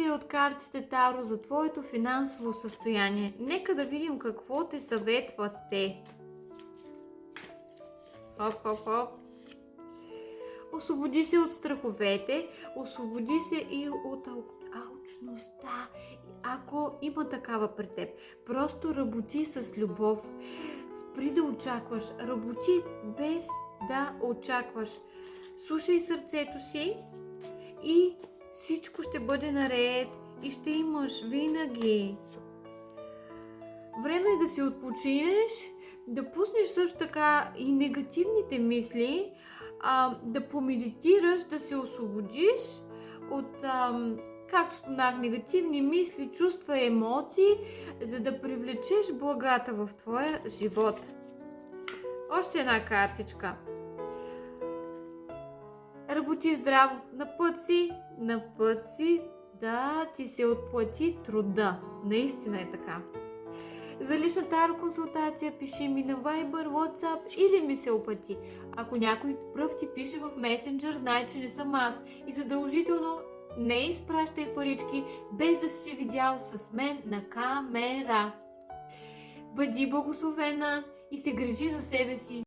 Карта от картите Таро за твоето финансово състояние. Нека да видим какво те съветват те. Хоп, хоп, хоп. Освободи се от страховете, освободи се и от алчността, ако има такава при теб. Просто работи с любов. Спри да очакваш. Работи без да очакваш. Слушай сърцето си и всичко ще бъде наред и ще имаш винаги. Време е да си отпочинеш, да пуснеш също така и негативните мисли, да помедитираш, да се освободиш от, както споменах, негативни мисли, чувства и емоции, за да привлечеш благата в твоя живот. Още една картичка. Работи здраво. На път си да ти се отплати труда. Наистина е така. За лична таро консултация пиши ми на Viber, WhatsApp или ми се опъти. Ако някой пръв ти пише в Messenger, знай, че не съм аз. И задължително не изпращай парички, без да си се видял с мен на камера. Бъди благословена и се грижи за себе си.